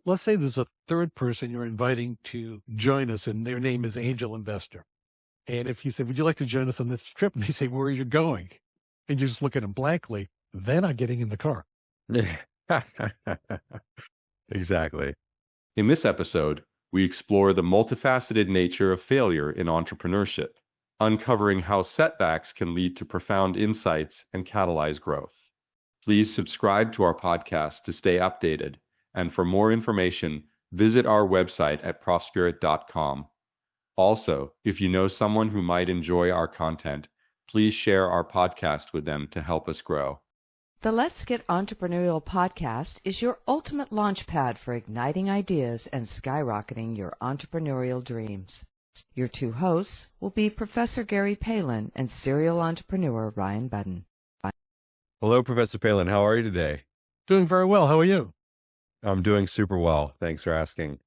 Let's say there's a third person you're inviting to join us and their name is Angel Investor. And if you say, would you like to join us on this trip? And they say, where are you going? And you just look at them blankly, they're not getting in the car. Exactly. In this episode, we explore the multifaceted nature of failure in entrepreneurship, uncovering how setbacks can lead to profound insights and catalyze growth. Please subscribe to our podcast to stay updated. And for more information, visit our website at profspirit.com. Also, if you know someone who might enjoy our content, please share our podcast with them to help us grow. The Let's Get Entrepreneurial podcast is your ultimate launchpad for igniting ideas and skyrocketing your entrepreneurial dreams. Your two hosts will be Professor Gary Palin and serial entrepreneur Ryan Budden. Hello, Professor Palin. How are you today? Doing very well. How are you? I'm doing super well. Thanks for asking.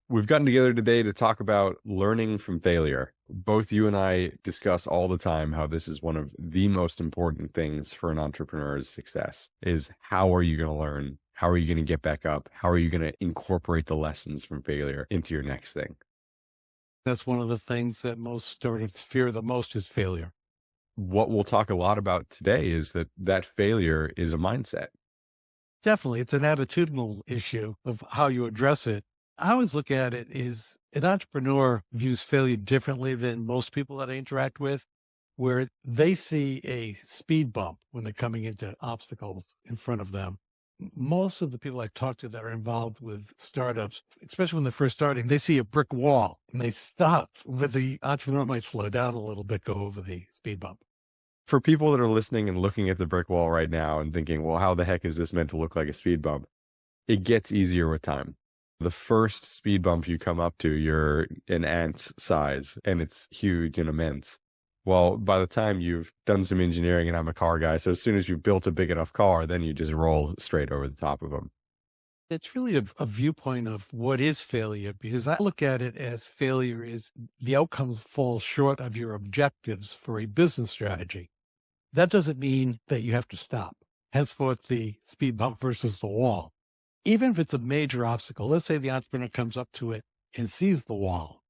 We've gotten together today to talk about learning from failure. Both you and I discuss all the time how this is one of the most important things for an entrepreneur's success is how are you going to learn? How are you going to get back up? How are you going to incorporate the lessons from failure into your next thing? That's one of the things that most startups fear the most is failure. What we'll talk a lot about today is that failure is a mindset. Definitely. It's an attitudinal issue of how you address it. I always look at it is an entrepreneur views failure differently than most people that I interact with, where they see a speed bump when they're coming into obstacles in front of them. Most of the people I talk to that are involved with startups, especially when they're first starting, they see a brick wall and they stop, but the entrepreneur might slow down a little bit, go over the speed bump. For people that are listening and looking at the brick wall right now and thinking, well, how the heck is this meant to look like a speed bump? It gets easier with time. The first speed bump you come up to, you're an ant's size and it's huge and immense. Well, by the time you've done some engineering, and I'm a car guy, so as soon as you've built a big enough car, then you just roll straight over the top of them. It's really a viewpoint of what is failure, because I look at it as failure is the outcomes fall short of your objectives for a business strategy. That doesn't mean that you have to stop. Henceforth, the speed bump versus the wall. Even if it's a major obstacle, let's say the entrepreneur comes up to it and sees the wall.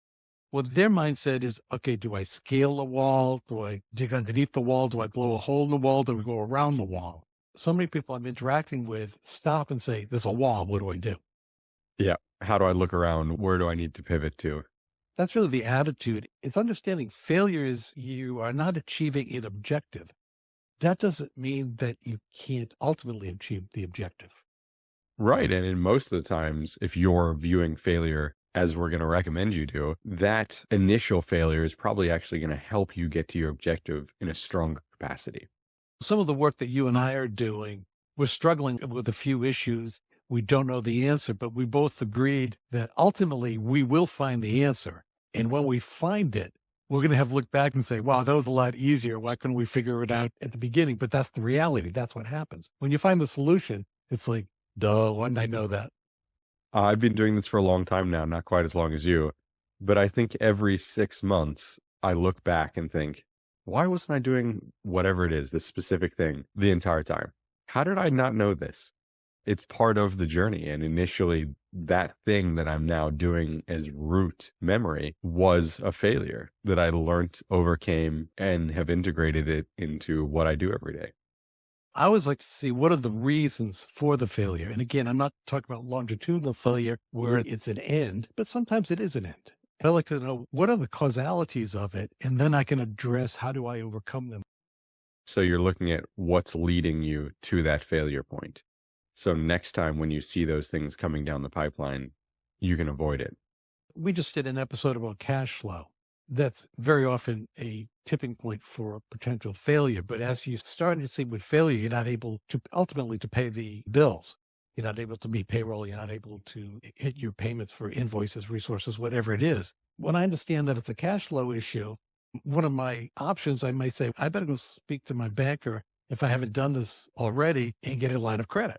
Well, their mindset is, okay, do I scale the wall? Do I dig underneath the wall? Do I blow a hole in the wall? Do I go around the wall? So many people I'm interacting with stop and say, there's a wall. What do I do? Yeah. How do I look around? Where do I need to pivot to? That's really the attitude. It's understanding failure is you are not achieving an objective. That doesn't mean that you can't ultimately achieve the objective. Right. And in most of the times, if you're viewing failure as we're going to recommend you do, that initial failure is probably actually going to help you get to your objective in a stronger capacity. Some of the work that you and I are doing, we're struggling with a few issues. We don't know the answer, but we both agreed that ultimately we will find the answer. And when we find it, we're going to have to look back and say, wow, that was a lot easier. Why couldn't we figure it out at the beginning? But that's the reality. That's what happens. When you find the solution, it's like, duh, why didn't I know that? I've been doing this for a long time now, not quite as long as you, but I think every 6 months I look back and think, why wasn't I doing whatever it is, this specific thing the entire time? How did I not know this? It's part of the journey. And initially that thing that I'm now doing as root memory was a failure that I learned, overcame, and have integrated it into what I do every day. I always like to see what are the reasons for the failure. And again, I'm not talking about longitudinal failure where it's an end, but sometimes it is an end. I like to know what are the causalities of it, and then I can address how do I overcome them. So you're looking at what's leading you to that failure point. So next time when you see those things coming down the pipeline, you can avoid it. We just did an episode about cash flow. That's very often a tipping point for potential failure. But as you start to see with failure, you're not able to ultimately to pay the bills. You're not able to meet payroll. You're not able to hit your payments for invoices, resources, whatever it is. When I understand that it's a cash flow issue, one of my options, I might say, I better go speak to my banker if I haven't done this already and get a line of credit.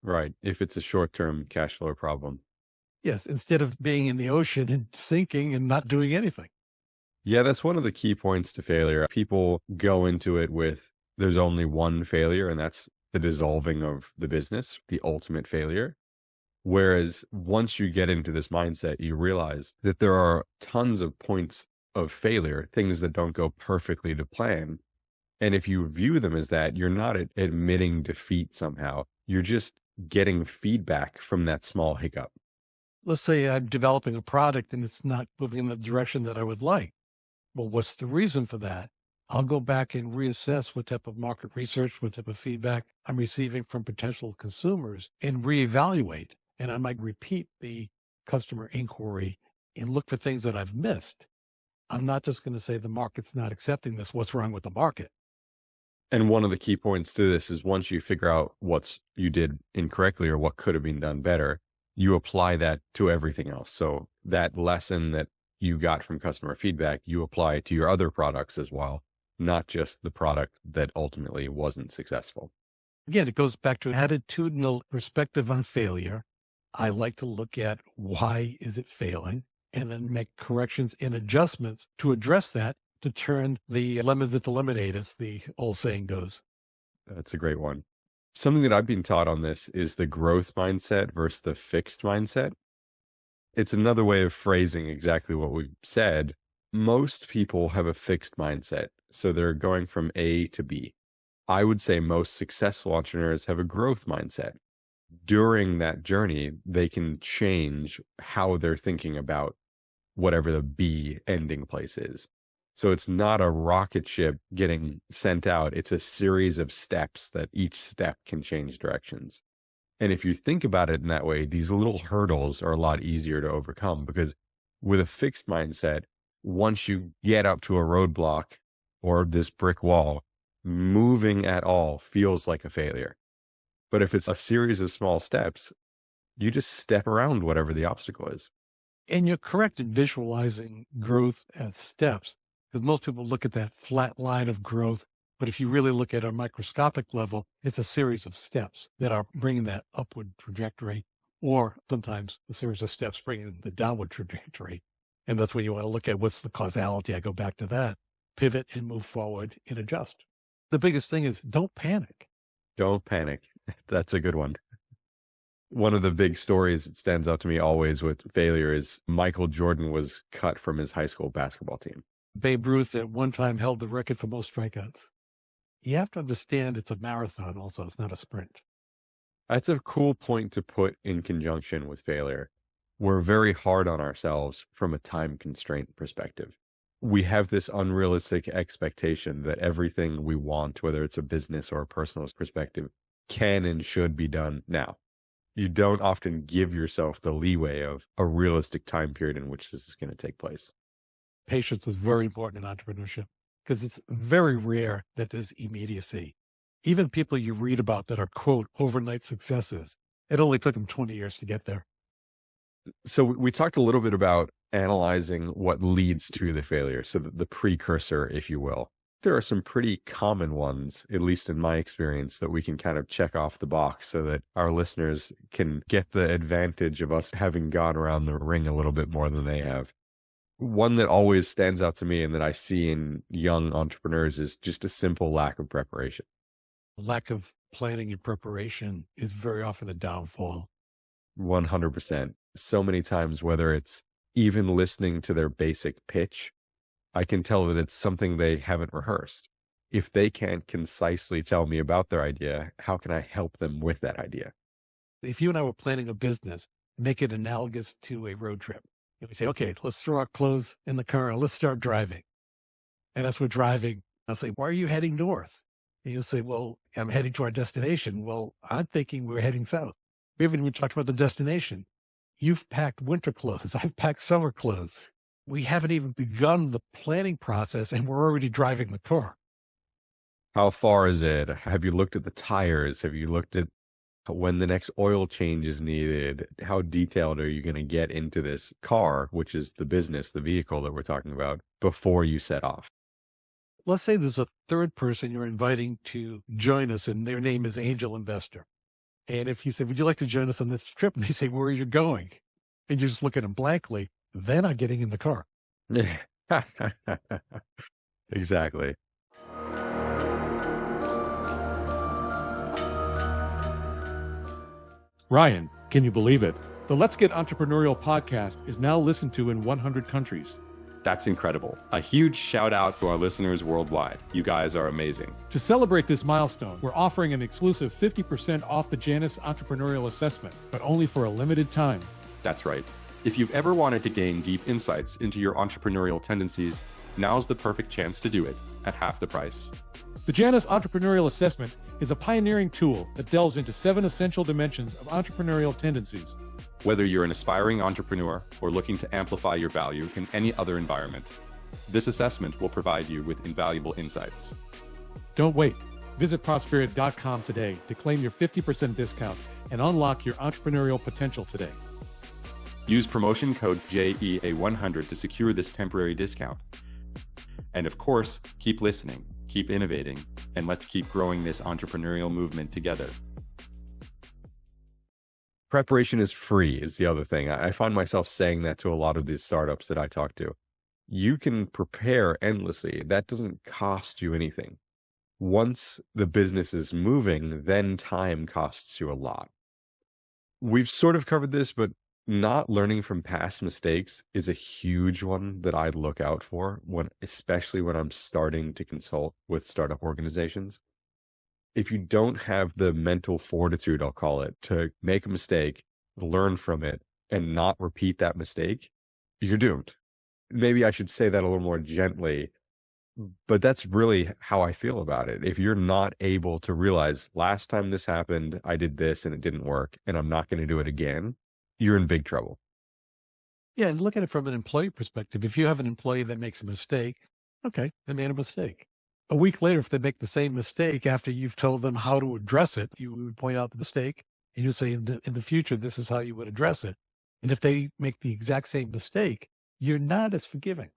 Right. If it's a short-term cash flow problem. Yes. Instead of being in the ocean and sinking and not doing anything. Yeah, that's one of the key points to failure. People go into it with there's only one failure, and that's the dissolving of the business, the ultimate failure. Whereas once you get into this mindset, you realize that there are tons of points of failure, things that don't go perfectly to plan. And if you view them as that, you're not admitting defeat somehow. You're just getting feedback from that small hiccup. Let's say I'm developing a product and it's not moving in the direction that I would like. Well, what's the reason for that? I'll go back and reassess what type of market research, what type of feedback I'm receiving from potential consumers and reevaluate. And I might repeat the customer inquiry and look for things that I've missed. I'm not just going to say the market's not accepting this. What's wrong with the market? And one of the key points to this is once you figure out what you did incorrectly or what could have been done better, you apply that to everything else. So that lesson that you got from customer feedback, you apply it to your other products as well, not just the product that ultimately wasn't successful. Again, it goes back to an attitudinal perspective on failure. I like to look at why is it failing and then make corrections and adjustments to address that, to turn the lemons into lemonade, as the old saying goes. That's a great one. Something that I've been taught on this is the growth mindset versus the fixed mindset. It's another way of phrasing exactly what we've said. Most people have a fixed mindset, so they're going from A to B. I would say most successful entrepreneurs have a growth mindset. During that journey, they can change how they're thinking about whatever the B ending place is. So it's not a rocket ship getting sent out. It's a series of steps that each step can change directions. And if you think about it in that way, these little hurdles are a lot easier to overcome, because with a fixed mindset, once you get up to a roadblock or this brick wall, moving at all feels like a failure. But if it's a series of small steps, you just step around whatever the obstacle is. And you're correct in visualizing growth as steps, because most people look at that flat line of growth. But if you really look at a microscopic level, it's a series of steps that are bringing that upward trajectory, or sometimes a series of steps bringing the downward trajectory. And that's when you want to look at what's the causality. I go back to that, pivot and move forward and adjust. The biggest thing is don't panic. Don't panic. That's a good one. One of the big stories that stands out to me always with failure is Michael Jordan was cut from his high school basketball team. Babe Ruth at one time held the record for most strikeouts. You have to understand it's a marathon also. It's not a sprint. That's a cool point to put in conjunction with failure. We're very hard on ourselves from a time constraint perspective. We have this unrealistic expectation that everything we want, whether it's a business or a personal perspective, can and should be done now. You don't often give yourself the leeway of a realistic time period in which this is going to take place. Patience is very important in entrepreneurship, because it's very rare that there's immediacy. Even people you read about that are, quote, overnight successes, it only took them 20 years to get there. So we talked a little bit about analyzing what leads to the failure. So the precursor, if you will. There are some pretty common ones, at least in my experience, that we can kind of check off the box so that our listeners can get the advantage of us having gone around the ring a little bit more than they have. One that always stands out to me and that I see in young entrepreneurs is just a simple lack of preparation. Lack of planning and preparation is very often a downfall. 100%. So many times, whether it's even listening to their basic pitch, I can tell that it's something they haven't rehearsed. If they can't concisely tell me about their idea, how can I help them with that idea? If you and I were planning a business, make it analogous to a road trip. We say, okay, let's throw our clothes in the car and let's start driving. And as we're driving, I'll say, why are you heading north? And you'll say, well, I'm heading to our destination. Well, I'm thinking we're heading south. We haven't even talked about the destination. You've packed winter clothes. I've packed summer clothes. We haven't even begun the planning process and we're already driving the car. How far is it? Have you looked at the tires? Have you looked at when the next oil change is needed? How detailed are you going to get into this car, which is the business, the vehicle that we're talking about, before you set off? Let's say there's a third person you're inviting to join us and their name is Angel Investor. And if you say, would you like to join us on this trip? And they say, where are you going? And you just look at them blankly. They're not getting in the car. Exactly. Ryan, Can you believe it? The Let's Get Entrepreneurial podcast is now listened to in 100 countries. That's incredible. A huge shout out to our listeners worldwide. You guys are amazing. To celebrate this milestone, we're offering an exclusive 50% off the Janus Entrepreneurial Assessment, but only for a limited time. That's right. If you've ever wanted to gain deep insights into your entrepreneurial tendencies, now's the perfect chance to do it at half the price. The Janus Entrepreneurial Assessment is a pioneering tool that delves into 7 essential dimensions of entrepreneurial tendencies. Whether you're an aspiring entrepreneur or looking to amplify your value in any other environment, this assessment will provide you with invaluable insights. Don't wait. Visit Prosperid.com today to claim your 50% discount and unlock your entrepreneurial potential today. Use promotion code JEA100 to secure this temporary discount. And of course, keep listening, keep innovating, and let's keep growing this entrepreneurial movement together. Preparation is free is the other thing. I find myself saying that to a lot of these startups that I talk to. You can prepare endlessly. That doesn't cost you anything. Once the business is moving, then time costs you a lot. We've sort of covered this, but not learning from past mistakes is a huge one that I look out for, especially when I'm starting to consult with startup organizations. If you don't have the mental fortitude, I'll call it, to make a mistake, learn from it, and not repeat that mistake, you're doomed. Maybe I should say that a little more gently, but that's really how I feel about it. If you're not able to realize, last time this happened, I did this and it didn't work, and I'm not going to do it again, you're in big trouble. Yeah, and look at it from an employee perspective. If you have an employee that makes a mistake, okay, they made a mistake. A week later, if they make the same mistake after you've told them how to address it, you would point out the mistake and you say, in the future, this is how you would address it. And if they make the exact same mistake, you're not as forgiving.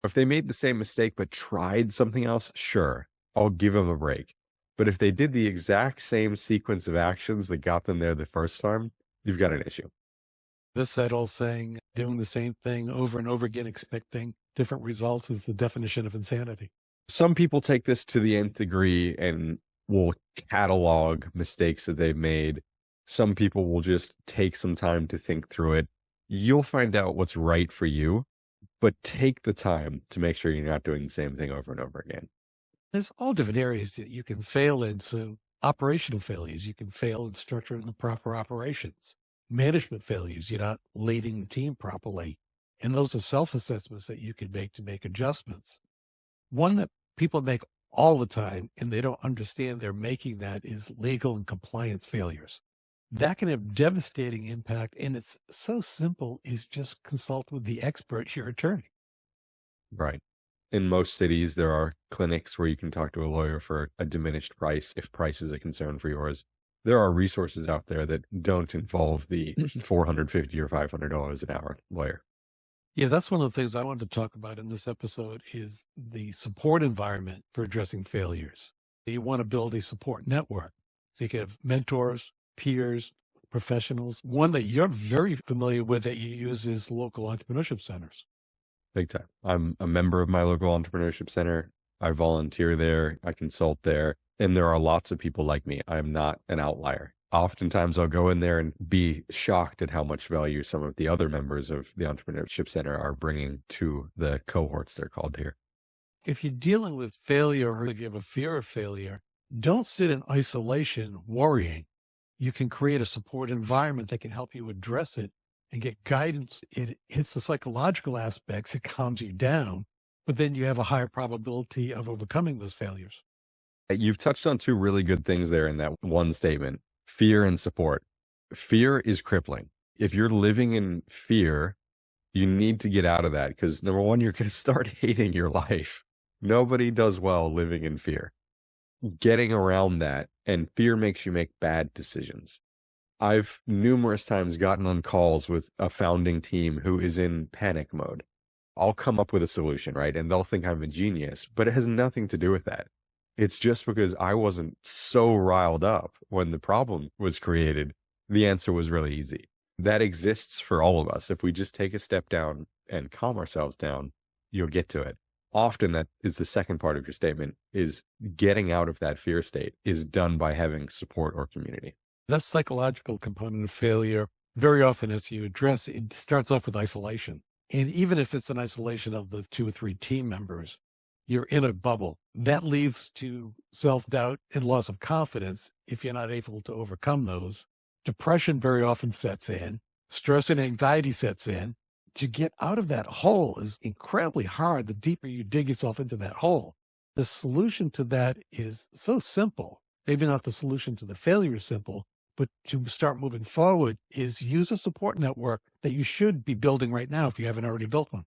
If they made the same mistake but tried something else, sure, I'll give them a break. But if they did the exact same sequence of actions that got them there the first time, you've got an issue. That old saying, doing the same thing over and over again, expecting different results, is the definition of insanity. Some people take this to the nth degree and will catalog mistakes that they've made. Some people will just take some time to think through it. You'll find out what's right for you, but take the time to make sure you're not doing the same thing over and over again. There's all different areas that you can fail in. So operational failures, you can fail in structuring the proper operations. Management failures, you're not leading the team properly. And those are self-assessments that you can make to make adjustments. One that people make all the time, and they don't understand they're making that, is legal and compliance failures. That can have devastating impact, and it's so simple is just consult with the expert, your attorney. Right. In most cities, there are clinics where you can talk to a lawyer for a diminished price if price is a concern for yours. There are resources out there that don't involve the $450 or $500 an hour lawyer. Yeah, that's one of the things I wanted to talk about in this episode is the support environment for addressing failures. You want to build a support network. So you can have mentors, peers, professionals. One that you're very familiar with that you use is local entrepreneurship centers. Big time. I'm a member of my local entrepreneurship center. I volunteer there. I consult there. And there are lots of people like me. I'm not an outlier. Oftentimes I'll go in there and be shocked at how much value some of the other members of the Entrepreneurship Center are bringing to the cohorts, they're called here. If you're dealing with failure or if you have a fear of failure, don't sit in isolation worrying. You can create a support environment that can help you address it and get guidance. It hits the psychological aspects. It calms you down, but then you have a higher probability of overcoming those failures. You've touched on 2 really good things there in that one statement. Fear and support. Fear is crippling. If you're living in fear, you need to get out of that because number one, you're going to start hating your life. Nobody does well living in fear. Getting around that, and fear makes you make bad decisions. I've numerous times gotten on calls with a founding team who is in panic mode. I'll come up with a solution, right? And they'll think I'm a genius, but it has nothing to do with that. It's just because I wasn't so riled up when the problem was created. The answer was really easy. That exists for all of us. If we just take a step down and calm ourselves down, you'll get to it. Often that is the second part of your statement, is getting out of that fear state is done by having support or community. That psychological component of failure, very often as you address, it starts off with isolation. And even if it's an isolation of the 2 or 3 team members, you're in a bubble. That leads to self-doubt and loss of confidence if you're not able to overcome those. Depression very often sets in. Stress and anxiety sets in. To get out of that hole is incredibly hard the deeper you dig yourself into that hole. The solution to that is so simple. Maybe not the solution to the failure is simple, but to start moving forward is use a support network that you should be building right now if you haven't already built one.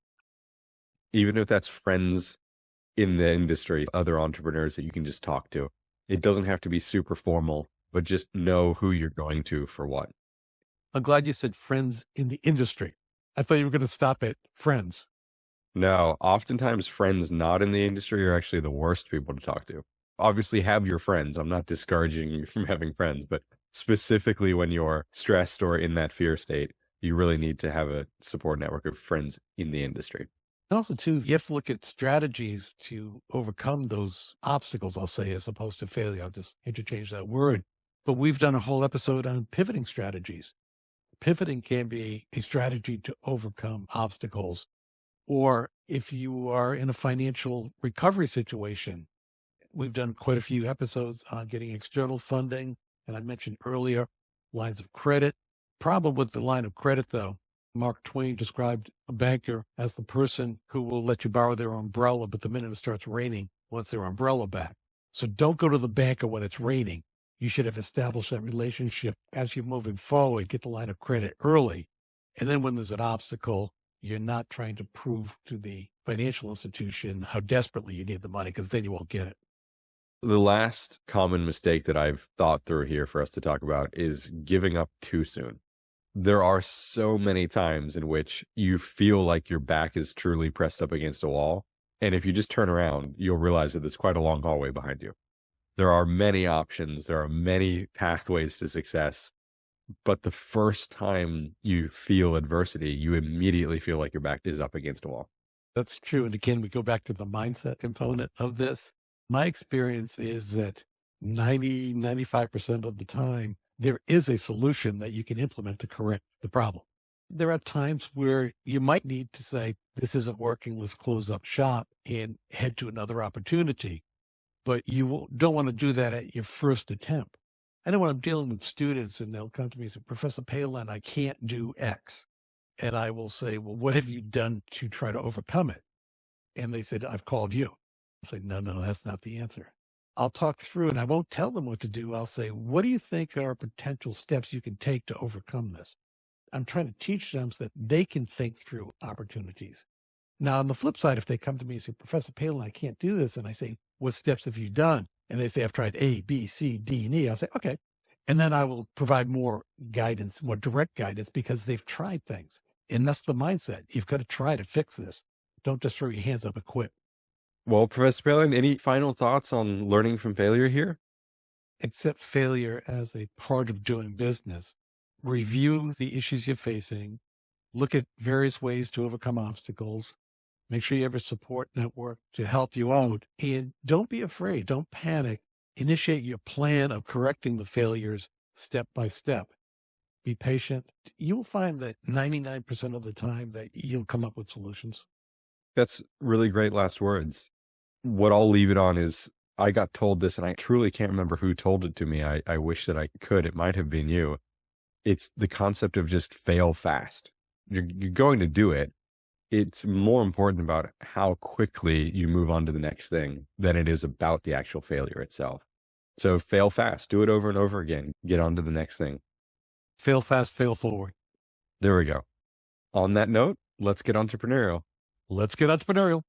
Even if that's friends in the industry, other entrepreneurs that you can just talk to. It doesn't have to be super formal, but just know who you're going to for what. I'm glad you said friends in the industry. I thought you were going to stop at friends. No, oftentimes friends not in the industry are actually the worst people to talk to. Obviously have your friends. I'm not discouraging you from having friends, but specifically when you're stressed or in that fear state, you really need to have a support network of friends in the industry. And also, too, you have to look at strategies to overcome those obstacles, I'll say, as opposed to failure. I'll just interchange that word. But we've done a whole episode on pivoting strategies. Pivoting can be a strategy to overcome obstacles. Or if you are in a financial recovery situation, we've done quite a few episodes on getting external funding. And I mentioned earlier, lines of credit. Problem with the line of credit, though, Mark Twain described a banker as the person who will let you borrow their umbrella, but the minute it starts raining, wants their umbrella back. So don't go to the banker when it's raining. You should have established that relationship as you're moving forward, get the line of credit early. And then when there's an obstacle, you're not trying to prove to the financial institution how desperately you need the money, because then you won't get it. The last common mistake that I've thought through here for us to talk about is giving up too soon. There are so many times in which you feel like your back is truly pressed up against a wall. And if you just turn around, you'll realize that there's quite a long hallway behind you. There are many options. There are many pathways to success. But the first time you feel adversity, you immediately feel like your back is up against a wall. That's true. And again, we go back to the mindset component of this. My experience is that 95% of the time, there is a solution that you can implement to correct the problem. There are times where you might need to say, this isn't working, let's close up shop and head to another opportunity. But you don't want to do that at your first attempt. I know when I'm dealing with students and they'll come to me and say, Professor Palin, I can't do X. And I will say, well, what have you done to try to overcome it? And they said, I've called you. I'll say, no, that's not the answer. I'll talk through and I won't tell them what to do. I'll say, what do you think are potential steps you can take to overcome this? I'm trying to teach them so that they can think through opportunities. Now, on the flip side, if they come to me and say, Professor Palin, I can't do this. And I say, what steps have you done? And they say, I've tried A, B, C, D, and E. I'll say, okay. And then I will provide more guidance, more direct guidance, because they've tried things. And that's the mindset. You've got to try to fix this. Don't just throw your hands up and quit. Well, Professor Palin, any final thoughts on learning from failure here? Accept failure as a part of doing business. Review the issues you're facing. Look at various ways to overcome obstacles. Make sure you have a support network to help you out. And don't be afraid. Don't panic. Initiate your plan of correcting the failures step by step. Be patient. You will find that 99% of the time that you'll come up with solutions. That's really great last words. What I'll leave it on is I got told this, and I truly can't remember who told it to me. I wish that I could. It might have been you. It's the concept of just fail fast. You're going to do it. It's more important about how quickly you move on to the next thing than it is about the actual failure itself. So fail fast, do it over and over again, get on to the next thing. Fail fast, fail forward. There we go. On that note, let's get entrepreneurial. Let's get entrepreneurial.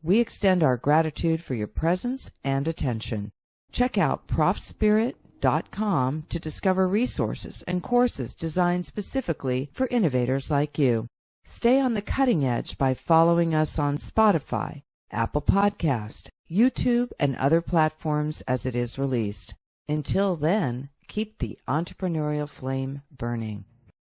We extend our gratitude for your presence and attention. Check out profspirit.com to discover resources and courses designed specifically for innovators like you. Stay on the cutting edge by following us on Spotify, Apple Podcast, YouTube, and other platforms as it is released. Until then, keep the entrepreneurial flame burning.